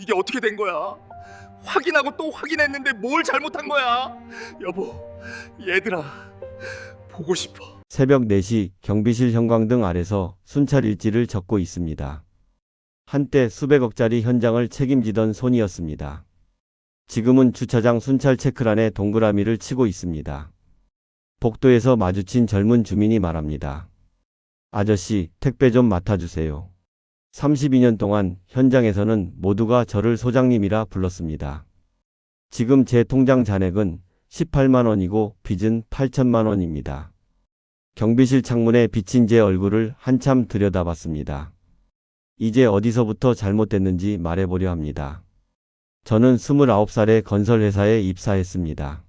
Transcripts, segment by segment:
이게 어떻게 된 거야? 확인하고 또 확인했는데 뭘 잘못한 거야? 여보, 얘들아, 보고 싶어. 새벽 4시 경비실 형광등 아래서 순찰 일지를 적고 있습니다. 한때 수백억짜리 현장을 책임지던 손이었습니다. 지금은 주차장 순찰 체크란에 동그라미를 치고 있습니다. 복도에서 마주친 젊은 주민이 말합니다. 아저씨, 택배 좀 맡아주세요. 32년 동안 현장에서는 모두가 저를 소장님이라 불렀습니다. 지금 제 통장 잔액은 18만 원이고 빚은 8천만 원입니다. 경비실 창문에 비친 제 얼굴을 한참 들여다봤습니다. 이제 어디서부터 잘못됐는지 말해보려 합니다. 저는 29살에 건설회사에 입사했습니다.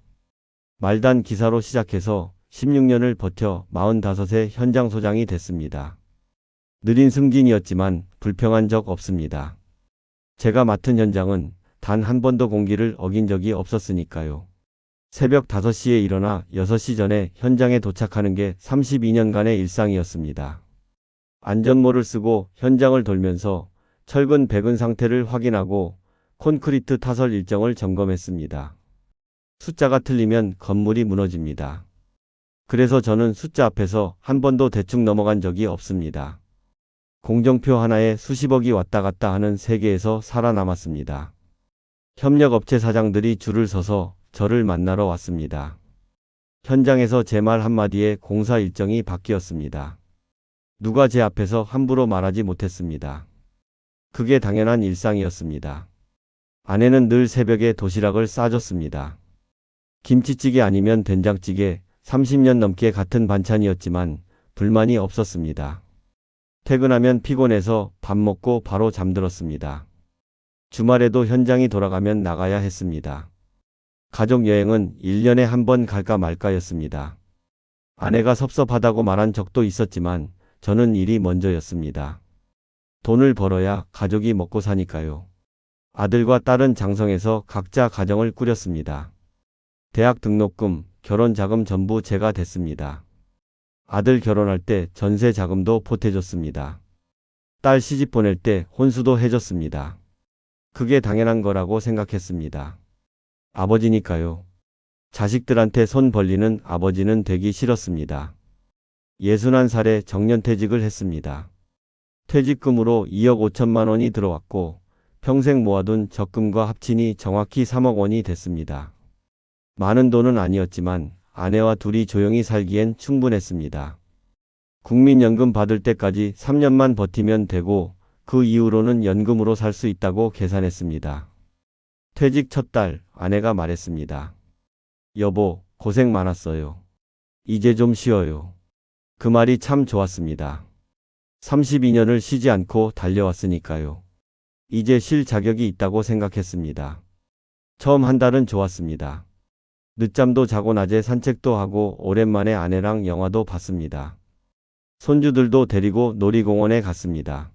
말단 기사로 시작해서 16년을 버텨 45세 현장 소장이 됐습니다. 느린 승진이었지만 불평한 적 없습니다. 제가 맡은 현장은 단 한 번도 공기를 어긴 적이 없었으니까요. 새벽 5시에 일어나 6시 전에 현장에 도착하는 게 32년간의 일상이었습니다. 안전모를 쓰고 현장을 돌면서 철근 배근 상태를 확인하고 콘크리트 타설 일정을 점검했습니다. 숫자가 틀리면 건물이 무너집니다. 그래서 저는 숫자 앞에서 한 번도 대충 넘어간 적이 없습니다. 공정표 하나에 수십억이 왔다 갔다 하는 세계에서 살아남았습니다. 협력업체 사장들이 줄을 서서 저를 만나러 왔습니다. 현장에서 제 말 한마디에 공사 일정이 바뀌었습니다. 누가 제 앞에서 함부로 말하지 못했습니다. 그게 당연한 일상이었습니다. 아내는 늘 새벽에 도시락을 싸줬습니다. 김치찌개 아니면 된장찌개, 30년 넘게 같은 반찬이었지만 불만이 없었습니다. 퇴근하면 피곤해서 밥 먹고 바로 잠들었습니다. 주말에도 현장이 돌아가면 나가야 했습니다. 가족 여행은 1년에 한 번 갈까 말까였습니다. 아내가 섭섭하다고 말한 적도 있었지만 저는 일이 먼저였습니다. 돈을 벌어야 가족이 먹고 사니까요. 아들과 딸은 장성에서 각자 가정을 꾸렸습니다. 대학 등록금, 결혼 자금 전부 제가 댔습니다. 아들 결혼할 때 전세 자금도 보태줬습니다. 딸 시집 보낼 때 혼수도 해줬습니다. 그게 당연한 거라고 생각했습니다. 아버지니까요. 자식들한테 손 벌리는 아버지는 되기 싫었습니다. 61살에 정년퇴직을 했습니다. 퇴직금으로 2억 5천만 원이 들어왔고 평생 모아둔 적금과 합치니 정확히 3억 원이 됐습니다. 많은 돈은 아니었지만 아내와 둘이 조용히 살기엔 충분했습니다. 국민연금 받을 때까지 3년만 버티면 되고 그 이후로는 연금으로 살 수 있다고 계산했습니다. 퇴직 첫 달 아내가 말했습니다. 여보, 고생 많았어요. 이제 좀 쉬어요. 그 말이 참 좋았습니다. 32년을 쉬지 않고 달려왔으니까요. 이제 쉴 자격이 있다고 생각했습니다. 처음 한 달은 좋았습니다. 늦잠도 자고 낮에 산책도 하고 오랜만에 아내랑 영화도 봤습니다. 손주들도 데리고 놀이공원에 갔습니다.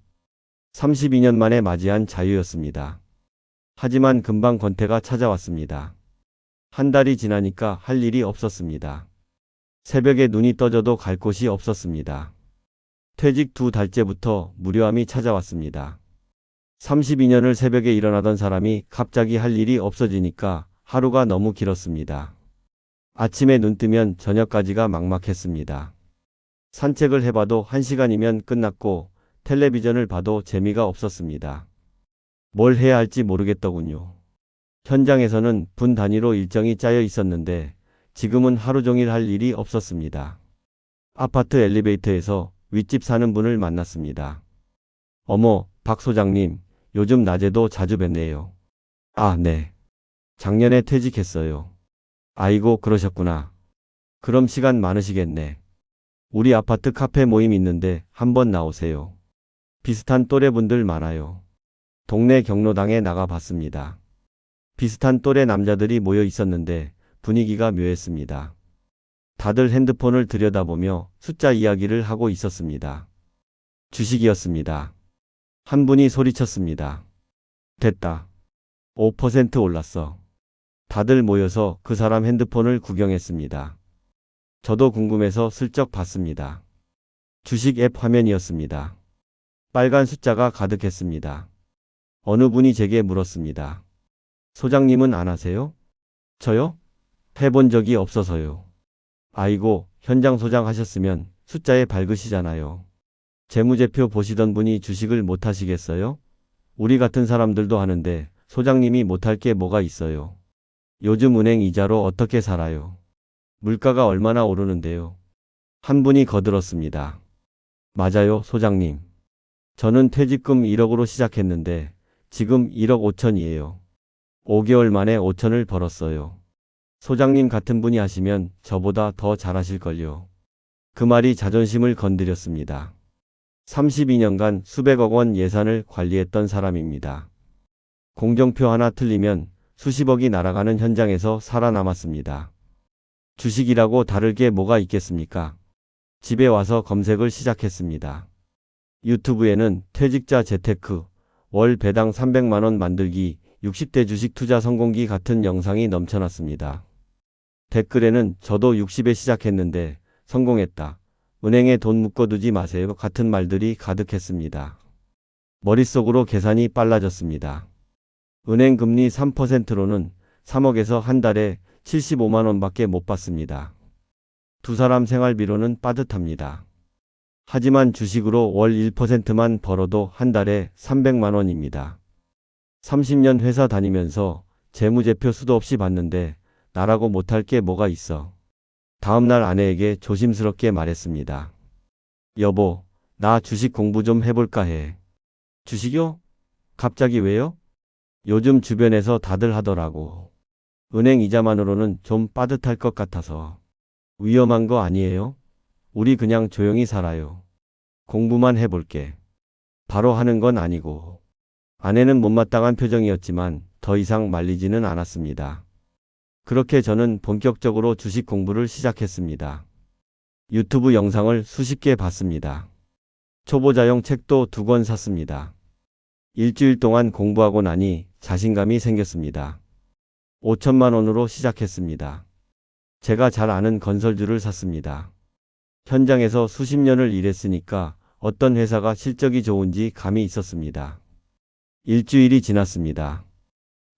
32년 만에 맞이한 자유였습니다. 하지만 금방 권태가 찾아왔습니다. 한 달이 지나니까 할 일이 없었습니다. 새벽에 눈이 떠져도 갈 곳이 없었습니다. 퇴직 2달째부터 무료함이 찾아왔습니다. 32년을 새벽에 일어나던 사람이 갑자기 할 일이 없어지니까 하루가 너무 길었습니다. 아침에 눈 뜨면 저녁까지가 막막했습니다. 산책을 해봐도 1시간이면 끝났고 텔레비전을 봐도 재미가 없었습니다. 뭘 해야 할지 모르겠더군요. 현장에서는 분 단위로 일정이 짜여 있었는데 지금은 하루 종일 할 일이 없었습니다. 아파트 엘리베이터에서 윗집 사는 분을 만났습니다. 어머, 박 소장님, 요즘 낮에도 자주 뵙네요. 아, 네. 작년에 퇴직했어요. 아이고, 그러셨구나. 그럼 시간 많으시겠네. 우리 아파트 카페 모임 있는데 한번 나오세요. 비슷한 또래분들 많아요. 동네 경로당에 나가봤습니다. 비슷한 또래 남자들이 모여 있었는데 분위기가 묘했습니다. 다들 핸드폰을 들여다보며 숫자 이야기를 하고 있었습니다. 주식이었습니다. 한 분이 소리쳤습니다. 됐다. 5% 올랐어. 다들 모여서 그 사람 핸드폰을 구경했습니다. 저도 궁금해서 슬쩍 봤습니다. 주식 앱 화면이었습니다. 빨간 숫자가 가득했습니다. 어느 분이 제게 물었습니다. 소장님은 안 하세요? 저요? 해본 적이 없어서요. 아이고, 현장 소장 하셨으면 숫자에 밝으시잖아요. 재무제표 보시던 분이 주식을 못 하시겠어요? 우리 같은 사람들도 하는데 소장님이 못할 게 뭐가 있어요. 요즘 은행 이자로 어떻게 살아요? 물가가 얼마나 오르는데요. 한 분이 거들었습니다. 맞아요, 소장님. 저는 퇴직금 1억으로 시작했는데 지금 1억 5천이에요. 5개월 만에 5천을 벌었어요. 소장님 같은 분이 하시면 저보다 더 잘하실걸요. 그 말이 자존심을 건드렸습니다. 32년간 수백억 원 예산을 관리했던 사람입니다. 공정표 하나 틀리면 수십억이 날아가는 현장에서 살아남았습니다. 주식이라고 다를 게 뭐가 있겠습니까? 집에 와서 검색을 시작했습니다. 유튜브에는 퇴직자 재테크, 월 배당 300만 원 만들기, 60대 주식 투자 성공기 같은 영상이 넘쳐났습니다. 댓글에는 저도 60에 시작했는데 성공했다. 은행에 돈 묶어두지 마세요 같은 말들이 가득했습니다. 머릿속으로 계산이 빨라졌습니다. 은행 금리 3%로는 3억에서 한 달에 75만 원밖에 못 받습니다. 두 사람 생활비로는 빠듯합니다. 하지만 주식으로 월 1%만 벌어도 한 달에 300만 원입니다. 30년 회사 다니면서 재무제표 수도 없이 봤는데 나라고 못할 게 뭐가 있어. 다음날 아내에게 조심스럽게 말했습니다. 여보, 나 주식 공부 좀 해볼까 해. 주식이요? 갑자기 왜요? 요즘 주변에서 다들 하더라고. 은행 이자만으로는 좀 빠듯할 것 같아서. 위험한 거 아니에요? 우리 그냥 조용히 살아요. 공부만 해볼게. 바로 하는 건 아니고. 아내는 못마땅한 표정이었지만 더 이상 말리지는 않았습니다. 그렇게 저는 본격적으로 주식 공부를 시작했습니다. 유튜브 영상을 수십 개 봤습니다. 초보자용 책도 2권 샀습니다. 일주일 동안 공부하고 나니 자신감이 생겼습니다. 5천만 원으로 시작했습니다. 제가 잘 아는 건설주를 샀습니다. 현장에서 수십 년을 일했으니까 어떤 회사가 실적이 좋은지 감이 있었습니다. 일주일이 지났습니다.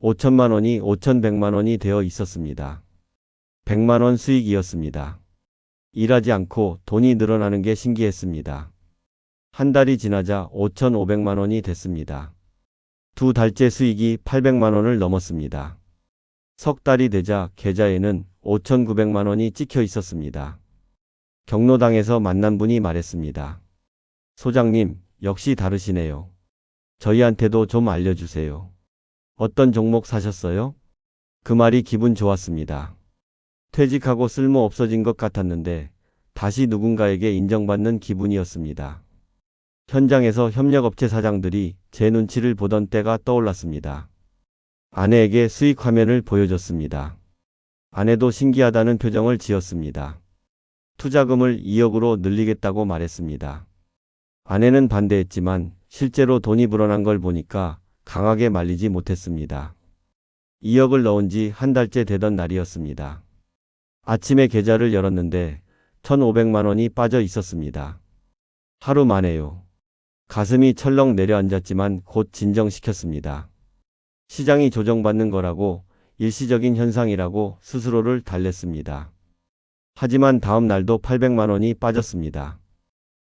5천만 원이 5,100만 원이 되어 있었습니다. 100만 원 수익이었습니다. 일하지 않고 돈이 늘어나는 게 신기했습니다. 한 달이 지나자 5,500만 원이 됐습니다. 2달째 수익이 800만 원을 넘었습니다. 석 달이 되자 계좌에는 5,900만 원이 찍혀 있었습니다. 경로당에서 만난 분이 말했습니다. 소장님, 역시 다르시네요. 저희한테도 좀 알려주세요. 어떤 종목 사셨어요? 그 말이 기분 좋았습니다. 퇴직하고 쓸모 없어진 것 같았는데 다시 누군가에게 인정받는 기분이었습니다. 현장에서 협력업체 사장들이 제 눈치를 보던 때가 떠올랐습니다. 아내에게 수익 화면을 보여줬습니다. 아내도 신기하다는 표정을 지었습니다. 투자금을 2억으로 늘리겠다고 말했습니다. 아내는 반대했지만 실제로 돈이 불어난 걸 보니까 강하게 말리지 못했습니다. 2억을 넣은 지 한 달째 되던 날이었습니다. 아침에 계좌를 열었는데 1,500만 원이 빠져 있었습니다. 하루 만에요. 가슴이 철렁 내려앉았지만 곧 진정시켰습니다. 시장이 조정받는 거라고, 일시적인 현상이라고 스스로를 달랬습니다. 하지만 다음 날도 800만 원이 빠졌습니다.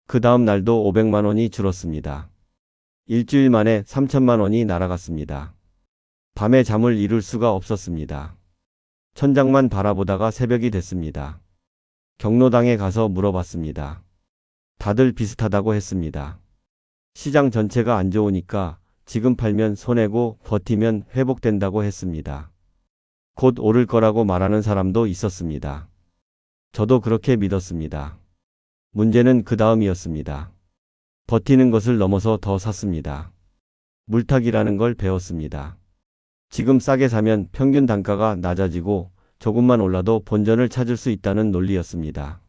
그 다음 날도 500만 원이 줄었습니다. 일주일 만에 3천만 원이 날아갔습니다. 밤에 잠을 이룰 수가 없었습니다. 천장만 바라보다가 새벽이 됐습니다. 경로당에 가서 물어봤습니다. 다들 비슷하다고 했습니다. 시장 전체가 안 좋으니까 지금 팔면 손해고 버티면 회복된다고 했습니다. 곧 오를 거라고 말하는 사람도 있었습니다. 저도 그렇게 믿었습니다. 문제는 그 다음이었습니다. 버티는 것을 넘어서 더 샀습니다. 물타기라는 걸 배웠습니다. 지금 싸게 사면 평균 단가가 낮아지고 조금만 올라도 본전을 찾을 수 있다는 논리였습니다.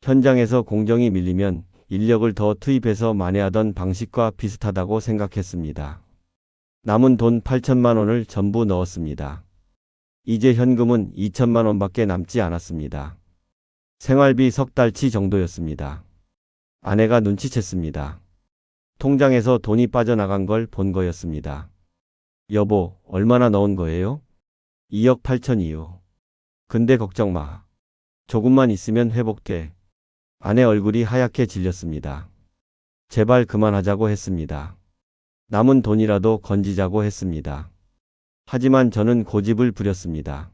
현장에서 공정이 밀리면 인력을 더 투입해서 만회하던 방식과 비슷하다고 생각했습니다. 남은 돈 8천만 원을 전부 넣었습니다. 이제 현금은 2천만 원밖에 남지 않았습니다. 생활비 석 달치 정도였습니다. 아내가 눈치챘습니다. 통장에서 돈이 빠져나간 걸 본 거였습니다. 여보, 얼마나 넣은 거예요? 2억 8천이요. 근데 걱정 마. 조금만 있으면 회복돼. 아내 얼굴이 하얗게 질렸습니다. 제발 그만하자고 했습니다. 남은 돈이라도 건지자고 했습니다. 하지만 저는 고집을 부렸습니다.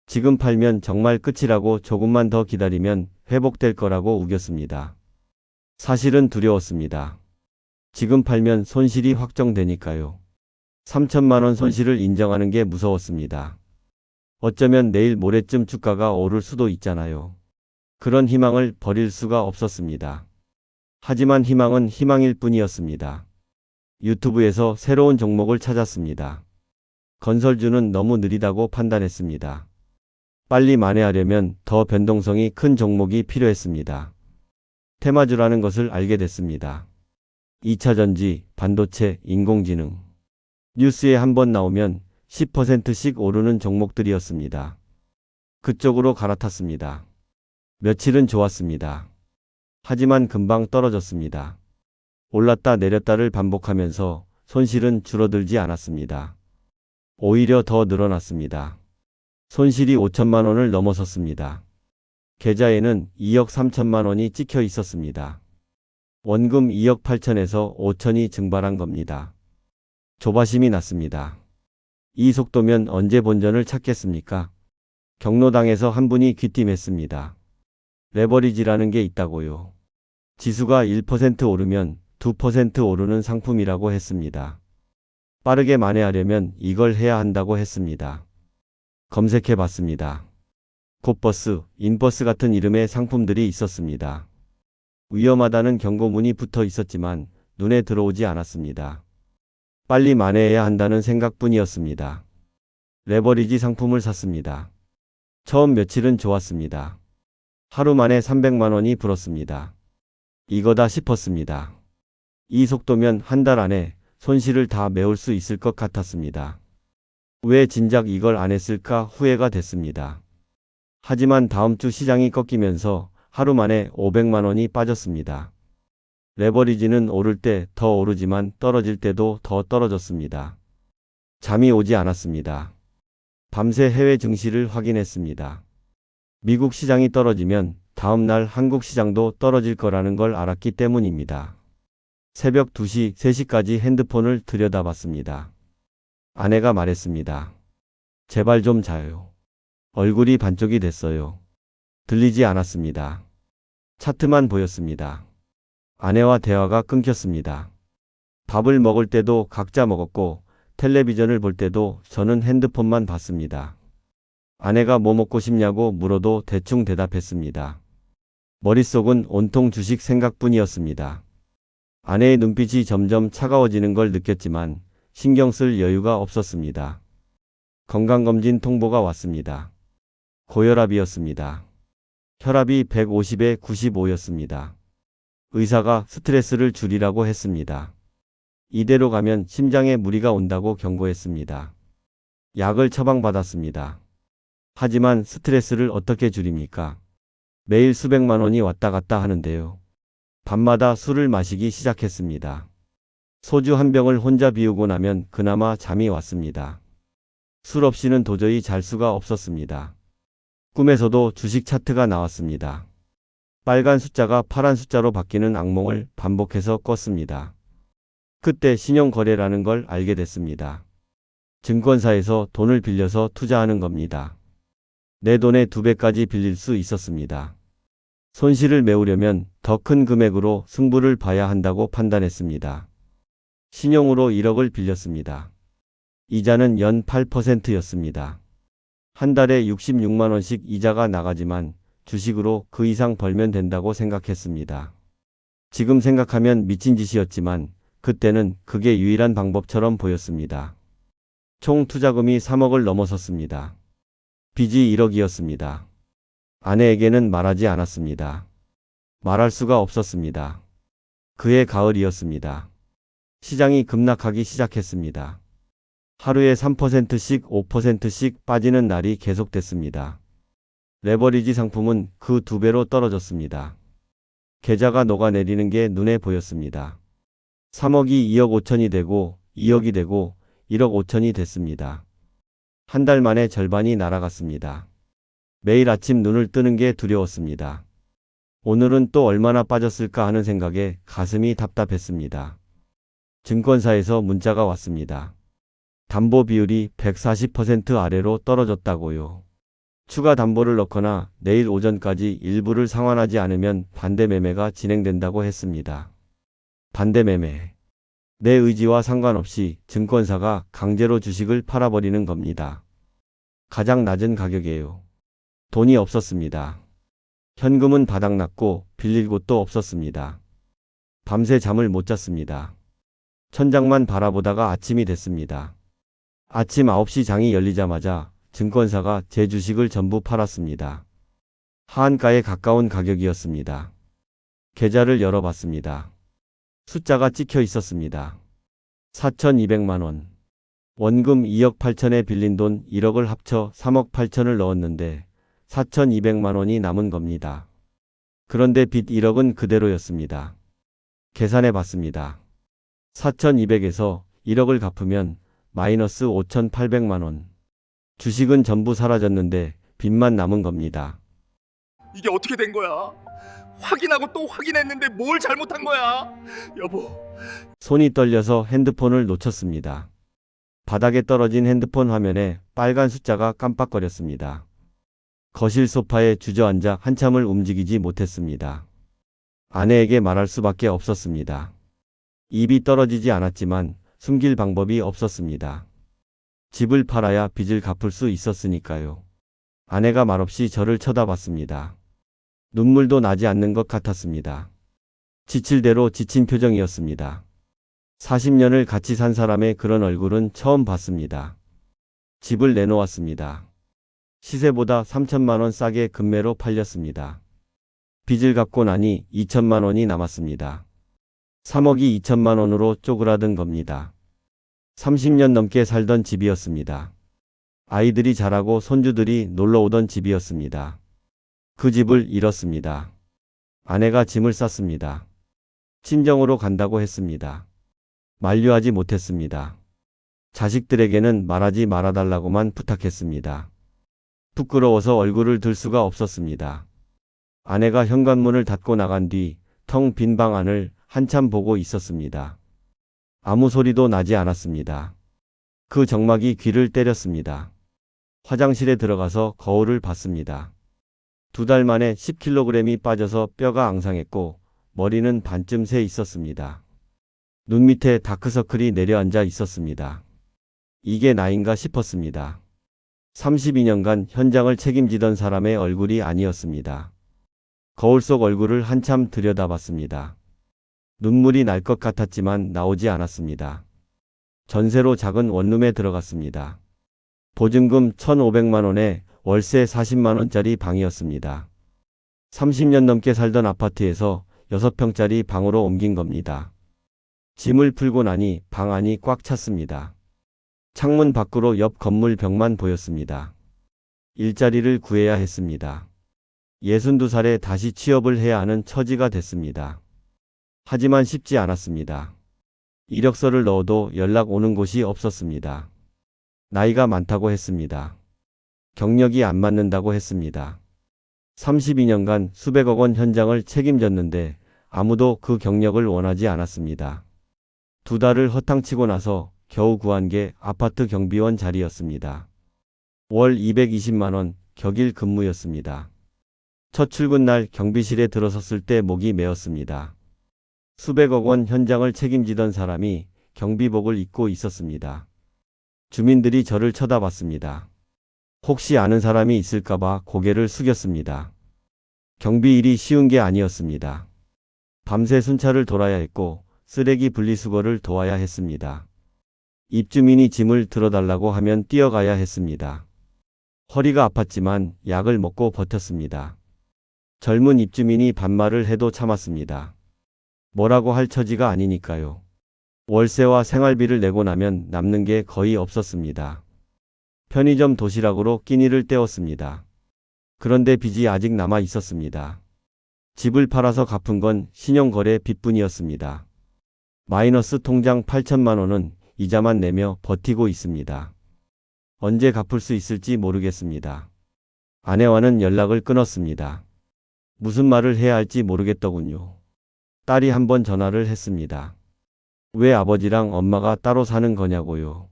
지금 팔면 정말 끝이라고 조금만 더 기다리면 회복될 거라고 우겼습니다. 사실은 두려웠습니다. 지금 팔면 손실이 확정되니까요. 3천만 원 손실을 인정하는 게 무서웠습니다. 어쩌면 내일 모레쯤 주가가 오를 수도 있잖아요. 그런 희망을 버릴 수가 없었습니다. 하지만 희망은 희망일 뿐이었습니다. 유튜브에서 새로운 종목을 찾았습니다. 건설주는 너무 느리다고 판단했습니다. 빨리 만회하려면 더 변동성이 큰 종목이 필요했습니다. 테마주라는 것을 알게 됐습니다. 2차전지, 반도체, 인공지능. 뉴스에 한번 나오면 10%씩 오르는 종목들이었습니다. 그쪽으로 갈아탔습니다. 며칠은 좋았습니다. 하지만 금방 떨어졌습니다. 올랐다 내렸다를 반복하면서 손실은 줄어들지 않았습니다. 오히려 더 늘어났습니다. 손실이 5천만 원을 넘어섰습니다. 계좌에는 2억 3천만 원이 찍혀 있었습니다. 원금 2억 8천에서 5천이 증발한 겁니다. 조바심이 났습니다. 이 속도면 언제 본전을 찾겠습니까? 경로당에서 한 분이 귀띔했습니다. 레버리지라는 게 있다고요. 지수가 1% 오르면 2% 오르는 상품이라고 했습니다. 빠르게 만회하려면 이걸 해야 한다고 했습니다. 검색해 봤습니다. 곱버스, 인버스 같은 이름의 상품들이 있었습니다. 위험하다는 경고문이 붙어 있었지만 눈에 들어오지 않았습니다. 빨리 만회해야 한다는 생각뿐이었습니다. 레버리지 상품을 샀습니다. 처음 며칠은 좋았습니다. 하루 만에 300만 원이 불었습니다. 이거다 싶었습니다. 이 속도면 한 달 안에 손실을 다 메울 수 있을 것 같았습니다. 왜 진작 이걸 안 했을까 후회가 됐습니다. 하지만 다음 주 시장이 꺾이면서 하루 만에 500만 원이 빠졌습니다. 레버리지는 오를 때 더 오르지만 떨어질 때도 더 떨어졌습니다. 잠이 오지 않았습니다. 밤새 해외 증시를 확인했습니다. 미국 시장이 떨어지면 다음 날 한국 시장도 떨어질 거라는 걸 알았기 때문입니다. 새벽 2시, 3시까지 핸드폰을 들여다봤습니다. 아내가 말했습니다. 제발 좀 자요. 얼굴이 반쪽이 됐어요. 들리지 않았습니다. 차트만 보였습니다. 아내와 대화가 끊겼습니다. 밥을 먹을 때도 각자 먹었고 텔레비전을 볼 때도 저는 핸드폰만 봤습니다. 아내가 뭐 먹고 싶냐고 물어도 대충 대답했습니다. 머릿속은 온통 주식 생각뿐이었습니다. 아내의 눈빛이 점점 차가워지는 걸 느꼈지만 신경 쓸 여유가 없었습니다. 건강검진 통보가 왔습니다. 고혈압이었습니다. 혈압이 150에 95였습니다. 의사가 스트레스를 줄이라고 했습니다. 이대로 가면 심장에 무리가 온다고 경고했습니다. 약을 처방받았습니다. 하지만 스트레스를 어떻게 줄입니까? 매일 수백만 원이 왔다 갔다 하는데요. 밤마다 술을 마시기 시작했습니다. 소주 한 병을 혼자 비우고 나면 그나마 잠이 왔습니다. 술 없이는 도저히 잘 수가 없었습니다. 꿈에서도 주식 차트가 나왔습니다. 빨간 숫자가 파란 숫자로 바뀌는 악몽을 반복해서 꿨습니다. 그때 신용거래라는 걸 알게 됐습니다. 증권사에서 돈을 빌려서 투자하는 겁니다. 내 돈의 2배까지 빌릴 수 있었습니다. 손실을 메우려면 더 큰 금액으로 승부를 봐야 한다고 판단했습니다. 신용으로 1억을 빌렸습니다. 이자는 연 8%였습니다. 한 달에 66만 원씩 이자가 나가지만 주식으로 그 이상 벌면 된다고 생각했습니다. 지금 생각하면 미친 짓이었지만 그때는 그게 유일한 방법처럼 보였습니다. 총 투자금이 3억을 넘어섰습니다. 빚이 1억이었습니다. 아내에게는 말하지 않았습니다. 말할 수가 없었습니다. 그해 가을이었습니다. 시장이 급락하기 시작했습니다. 하루에 3%씩 5%씩 빠지는 날이 계속됐습니다. 레버리지 상품은 그 2배로 떨어졌습니다. 계좌가 녹아내리는 게 눈에 보였습니다. 3억이 2억 5천이 되고 2억이 되고 1억 5천이 됐습니다. 한 달 만에 절반이 날아갔습니다. 매일 아침 눈을 뜨는 게 두려웠습니다. 오늘은 또 얼마나 빠졌을까 하는 생각에 가슴이 답답했습니다. 증권사에서 문자가 왔습니다. 담보 비율이 140% 아래로 떨어졌다고요. 추가 담보를 넣거나 내일 오전까지 일부를 상환하지 않으면 반대 매매가 진행된다고 했습니다. 반대 매매. 내 의지와 상관없이 증권사가 강제로 주식을 팔아버리는 겁니다. 가장 낮은 가격이에요. 돈이 없었습니다. 현금은 바닥났고 빌릴 곳도 없었습니다. 밤새 잠을 못 잤습니다. 천장만 바라보다가 아침이 됐습니다. 아침 9시 장이 열리자마자 증권사가 제 주식을 전부 팔았습니다. 하한가에 가까운 가격이었습니다. 계좌를 열어봤습니다. 숫자가 찍혀 있었습니다. 4,200만 원. 원금 2억 8천에 빌린 돈 1억을 합쳐 3억 8천을 넣었는데 4,200만 원이 남은 겁니다. 그런데 빚 1억은 그대로였습니다. 계산해 봤습니다. 4,200에서 1억을 갚으면 마이너스 5,800만 원. 주식은 전부 사라졌는데 빚만 남은 겁니다. 이게 어떻게 된 거야? 확인하고 또 확인했는데 뭘 잘못한 거야? 여보. 손이 떨려서 핸드폰을 놓쳤습니다. 바닥에 떨어진 핸드폰 화면에 빨간 숫자가 깜빡거렸습니다. 거실 소파에 주저앉아 한참을 움직이지 못했습니다. 아내에게 말할 수밖에 없었습니다. 입이 떨어지지 않았지만 숨길 방법이 없었습니다. 집을 팔아야 빚을 갚을 수 있었으니까요. 아내가 말없이 저를 쳐다봤습니다. 눈물도 나지 않는 것 같았습니다. 지칠 대로 지친 표정이었습니다. 40년을 같이 산 사람의 그런 얼굴은 처음 봤습니다. 집을 내놓았습니다. 시세보다 3천만 원 싸게 금매로 팔렸습니다. 빚을 갚고 나니 2천만 원이 남았습니다. 3억이 2천만 원으로 쪼그라든 겁니다. 30년 넘게 살던 집이었습니다. 아이들이 자라고 손주들이 놀러 오던 집이었습니다. 그 집을 잃었습니다. 아내가 짐을 쌌습니다. 친정으로 간다고 했습니다. 만류하지 못했습니다. 자식들에게는 말하지 말아달라고만 부탁했습니다. 부끄러워서 얼굴을 들 수가 없었습니다. 아내가 현관문을 닫고 나간 뒤 텅 빈 방 안을 한참 보고 있었습니다. 아무 소리도 나지 않았습니다. 그 정막이 귀를 때렸습니다. 화장실에 들어가서 거울을 봤습니다. 2달 만에 10kg이 빠져서 뼈가 앙상했고 머리는 반쯤 새 있었습니다. 눈 밑에 다크서클이 내려앉아 있었습니다. 이게 나인가 싶었습니다. 32년간 현장을 책임지던 사람의 얼굴이 아니었습니다. 거울 속 얼굴을 한참 들여다봤습니다. 눈물이 날 것 같았지만 나오지 않았습니다. 전세로 작은 원룸에 들어갔습니다. 보증금 1,500만 원에 월세 40만 원짜리 방이었습니다. 30년 넘게 살던 아파트에서 6평짜리 방으로 옮긴 겁니다. 짐을 풀고 나니 방 안이 꽉 찼습니다. 창문 밖으로 옆 건물 벽만 보였습니다. 일자리를 구해야 했습니다. 62살에 다시 취업을 해야 하는 처지가 됐습니다. 하지만 쉽지 않았습니다. 이력서를 넣어도 연락 오는 곳이 없었습니다. 나이가 많다고 했습니다. 경력이 안 맞는다고 했습니다. 32년간 수백억 원 현장을 책임졌는데 아무도 그 경력을 원하지 않았습니다. 2달을 허탕치고 나서 겨우 구한 게 아파트 경비원 자리였습니다. 월 220만 원 격일 근무였습니다. 첫 출근 날 경비실에 들어섰을 때 목이 메었습니다. 수백억 원 현장을 책임지던 사람이 경비복을 입고 있었습니다. 주민들이 저를 쳐다봤습니다. 혹시 아는 사람이 있을까봐 고개를 숙였습니다. 경비 일이 쉬운 게 아니었습니다. 밤새 순찰을 돌아야 했고 쓰레기 분리수거를 도와야 했습니다. 입주민이 짐을 들어달라고 하면 뛰어가야 했습니다. 허리가 아팠지만 약을 먹고 버텼습니다. 젊은 입주민이 반말을 해도 참았습니다. 뭐라고 할 처지가 아니니까요. 월세와 생활비를 내고 나면 남는 게 거의 없었습니다. 편의점 도시락으로 끼니를 때웠습니다. 그런데 빚이 아직 남아 있었습니다. 집을 팔아서 갚은 건 신용거래 빚뿐이었습니다. 마이너스 통장 8천만 원은 이자만 내며 버티고 있습니다. 언제 갚을 수 있을지 모르겠습니다. 아내와는 연락을 끊었습니다. 무슨 말을 해야 할지 모르겠더군요. 딸이 한번 전화를 했습니다. 왜 아버지랑 엄마가 따로 사는 거냐고요.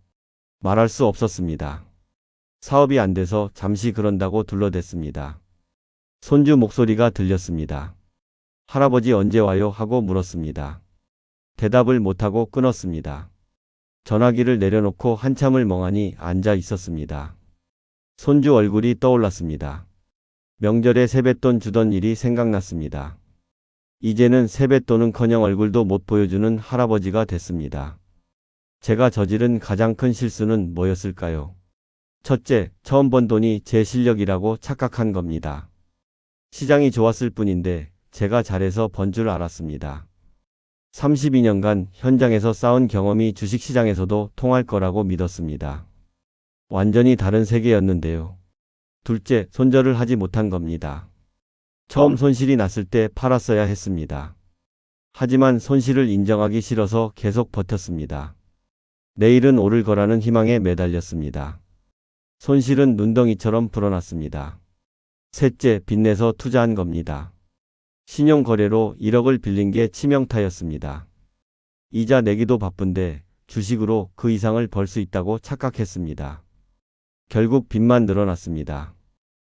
말할 수 없었습니다. 사업이 안 돼서 잠시 그런다고 둘러댔습니다. 손주 목소리가 들렸습니다. 할아버지 언제 와요? 하고 물었습니다. 대답을 못하고 끊었습니다. 전화기를 내려놓고 한참을 멍하니 앉아 있었습니다. 손주 얼굴이 떠올랐습니다. 명절에 세뱃돈 주던 일이 생각났습니다. 이제는 세뱃돈은커녕 얼굴도 못 보여주는 할아버지가 됐습니다. 제가 저지른 가장 큰 실수는 뭐였을까요? 첫째, 처음 번 돈이 제 실력이라고 착각한 겁니다. 시장이 좋았을 뿐인데 제가 잘해서 번 줄 알았습니다. 32년간 현장에서 쌓은 경험이 주식시장에서도 통할 거라고 믿었습니다. 완전히 다른 세계였는데요. 둘째, 손절을 하지 못한 겁니다. 처음 손실이 났을 때 팔았어야 했습니다. 하지만 손실을 인정하기 싫어서 계속 버텼습니다. 내일은 오를 거라는 희망에 매달렸습니다. 손실은 눈덩이처럼 불어났습니다. 셋째, 빚내서 투자한 겁니다. 신용거래로 1억을 빌린 게 치명타였습니다. 이자 내기도 바쁜데 주식으로 그 이상을 벌 수 있다고 착각했습니다. 결국 빚만 늘어났습니다.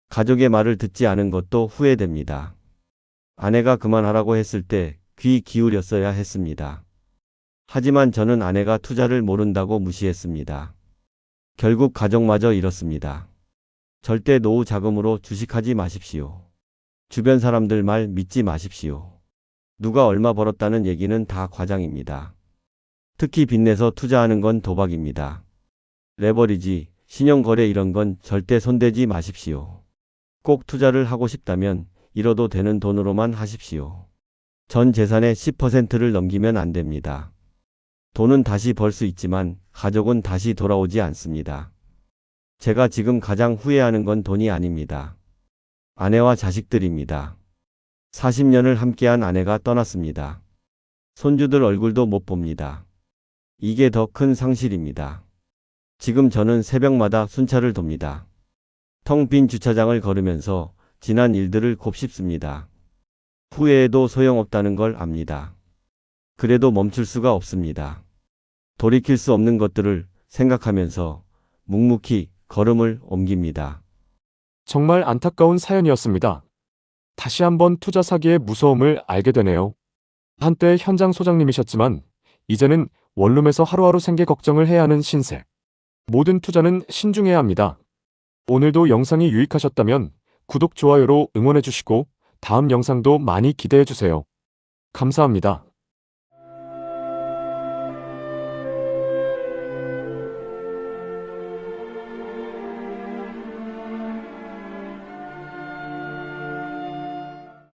가족의 말을 듣지 않은 것도 후회됩니다. 아내가 그만하라고 했을 때 귀 기울였어야 했습니다. 하지만 저는 아내가 투자를 모른다고 무시했습니다. 결국 가족마저 잃었습니다. 절대 노후 자금으로 주식하지 마십시오. 주변 사람들 말 믿지 마십시오. 누가 얼마 벌었다는 얘기는 다 과장입니다. 특히 빚내서 투자하는 건 도박입니다. 레버리지, 신용거래 이런 건 절대 손대지 마십시오. 꼭 투자를 하고 싶다면 잃어도 되는 돈으로만 하십시오. 전 재산의 10%를 넘기면 안 됩니다. 돈은 다시 벌 수 있지만 가족은 다시 돌아오지 않습니다. 제가 지금 가장 후회하는 건 돈이 아닙니다. 아내와 자식들입니다. 40년을 함께한 아내가 떠났습니다. 손주들 얼굴도 못 봅니다. 이게 더 큰 상실입니다. 지금 저는 새벽마다 순찰을 돕니다. 텅 빈 주차장을 걸으면서 지난 일들을 곱씹습니다. 후회해도 소용없다는 걸 압니다. 그래도 멈출 수가 없습니다. 돌이킬 수 없는 것들을 생각하면서 묵묵히 걸음을 옮깁니다. 정말 안타까운 사연이었습니다. 다시 한번 투자 사기의 무서움을 알게 되네요. 한때 현장 소장님이셨지만 이제는 원룸에서 하루하루 생계 걱정을 해야 하는 신세. 모든 투자는 신중해야 합니다. 오늘도 영상이 유익하셨다면 구독, 좋아요로 응원해 주시고 다음 영상도 많이 기대해 주세요. 감사합니다.